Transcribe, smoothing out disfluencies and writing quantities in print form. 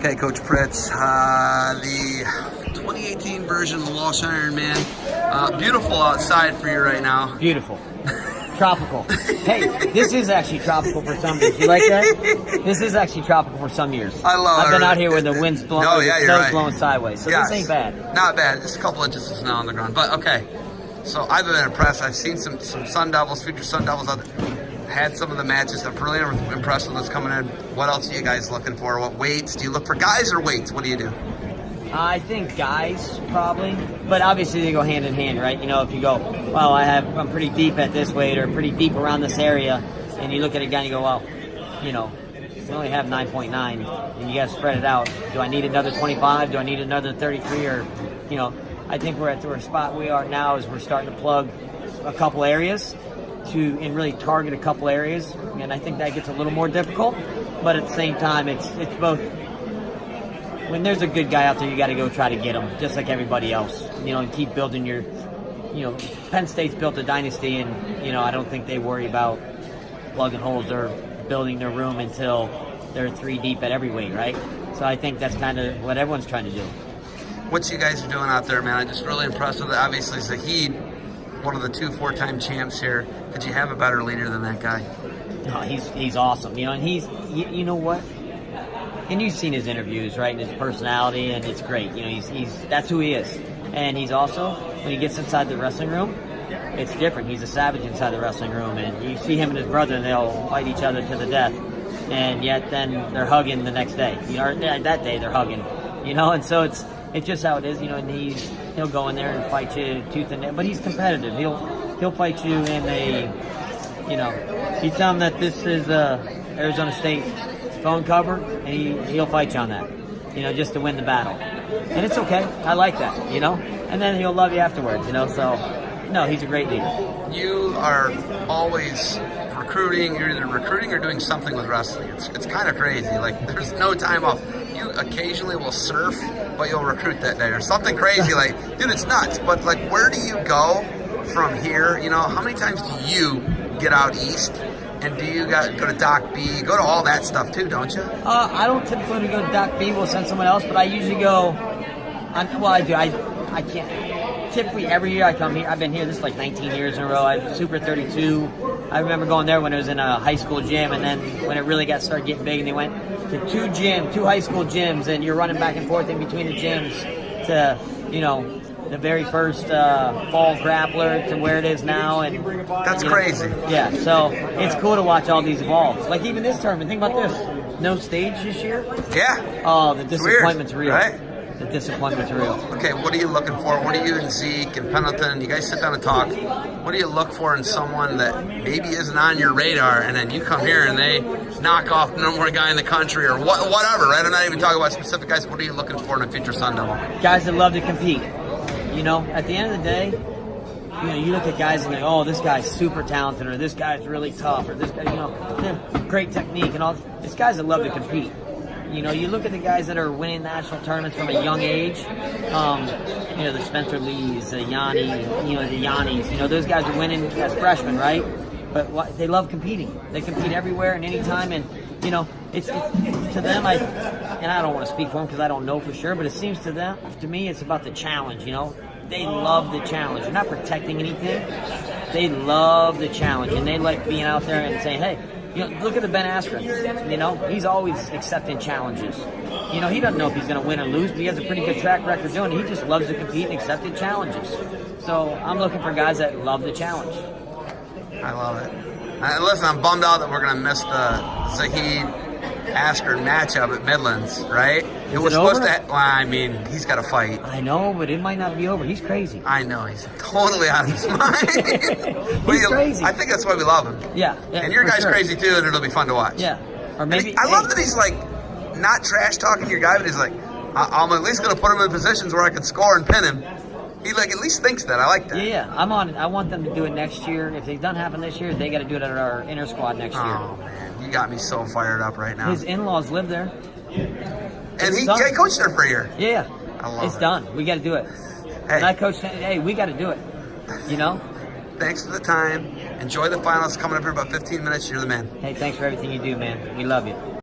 Okay, Coach Pritts, the 2018 version of the Walsh Ironman. Beautiful outside for you right now. Beautiful. Tropical. Hey, this is actually tropical for some years. You like that? This is actually tropical for some years. I love it. I've been out here where the wind's blowing, the snow's blowing sideways, so this ain't bad. Not bad. Just a couple inches of snow on the ground. But okay, so I've been impressed. I've seen some Sun Devils, future Sun Devils out there. Had some of the matches. I'm really impressed with what's coming in. What else are you guys looking for? What weights? Do you look for guys or weights? What do you do? I think guys probably, but obviously they go hand in hand, right? You know, if you go, well, I'm pretty deep at this weight or pretty deep around this area, and you look at a guy and you go, well, you know, we only have 9.9, and you got to spread it out. Do I need another 25? Do I need another 33? Or, you know, I think we're at the spot we are now is we're starting to plug a couple areas and really target a couple areas, and I think that gets a little more difficult. But at the same time, it's both. When there's a good guy out there, you got to go try to get him, just like everybody else. You know, and keep building your. You know, Penn State's built a dynasty, and you know I don't think they worry about plugging holes or building their room until they're 3 deep at every weight, right? So I think that's kind of what everyone's trying to do. What you guys are doing out there, man? I'm just really impressed with it. Obviously, Zahid, one of the 2 4-time champs here. Could you have a better leader than that guy? No, he's awesome. You know, and you know what? And you've seen his interviews, right? And his personality, and it's great. You know, he's that's who he is. And he's also, when he gets inside the wrestling room, it's different. He's a savage inside the wrestling room, and you see him and his brother, and they'll fight each other to the death. And yet, then they're hugging the next day. You know, or that day they're hugging. You know, and so it's just how it is. You know, and he'll go in there and fight you tooth and nail, but he's competitive. He'll fight you in a, you know, you tell him that this is Arizona State phone cover, and he'll fight you on that, you know, just to win the battle. And it's okay. I like that, you know. And then he'll love you afterwards, you know. So, no, he's a great leader. You are always recruiting. You're either recruiting or doing something with wrestling. It's kind of crazy. Like, there's no time off. You occasionally will surf, but you'll recruit that day or something crazy. Like, dude, it's nuts. But, like, where do you go from here? You know, how many times do you get out east? And do you go to Doc B? You go to all that stuff too, don't you? I don't typically go to Doc B. We'll send someone else, but I usually go. Well, I do. I can't. Typically, every year I come here. I've been here. This is like 19 years in a row. I'm Super 32. I remember going there when it was in a high school gym, and then when it really started getting big, and they went to 2 high school gyms, and you're running back and forth in between the gyms to, you know, the very first fall grappler to where it is now, and that's crazy. Yeah, so it's cool to watch all these evolve. Like even this tournament, think about this: no stage this year. Yeah. Oh, the disappointment's weird, real. Right? The disappointment's real. Okay, what are you looking for? What are you and Zeke and Pendleton? You guys sit down and talk. What do you look for in someone that maybe isn't on your radar, and then you come here and they knock off the number 1 guy in the country or whatever? Right? I'm not even talking about specific guys. What are you looking for in a future Sun Devil? Guys that love to compete. You know, at the end of the day, you know, you look at guys and like, oh, this guy's super talented, or this guy's really tough, or this guy, you know, great technique and all. It's guys that love to compete. You know, you look at the guys that are winning national tournaments from a young age. You know, the Spencer Lees, the Yanni, you know, the Yannis. You know, those guys are winning as freshmen, right? But they love competing. They compete everywhere and anytime, and you know, it's to them. And I don't want to speak for them because I don't know for sure, but it seems to me, it's about the challenge. You know, they love the challenge. They're not protecting anything. They love the challenge, and they like being out there and saying, hey, you know, look at the Ben Askren. You know, he's always accepting challenges. You know, he doesn't know if he's going to win or lose, but he has a pretty good track record doing it. He just loves to compete and accepting challenges. So I'm looking for guys that love the challenge. I love it. Listen, I'm bummed out that we're going to miss the Zahid Askren matchup at Midlands, right? It was supposed to. Well, I mean, he's got to fight. I know, but it might not be over. He's crazy. I know, he's totally out of his mind. He's crazy. I think that's why we love him. Yeah, and your guy's crazy too, and it'll be fun to watch. Yeah, or maybe. I love that he's like not trash talking your guy, but he's like, I'm at least going to put him in positions where I can score and pin him. He like at least thinks that. I like that. Yeah, I'm on it. I want them to do it next year. If it doesn't happen this year, they got to do it at our inner squad next year. Oh man, you got me so fired up right now. His in-laws live there. And he coached there for a year. Yeah, I love it's it. done. We got to do it. Hey. And I coached. Hey, we got to do it. You know. Thanks for the time. Enjoy the finals coming up here in about 15 minutes. You're the man. Hey, thanks for everything you do, man. We love you.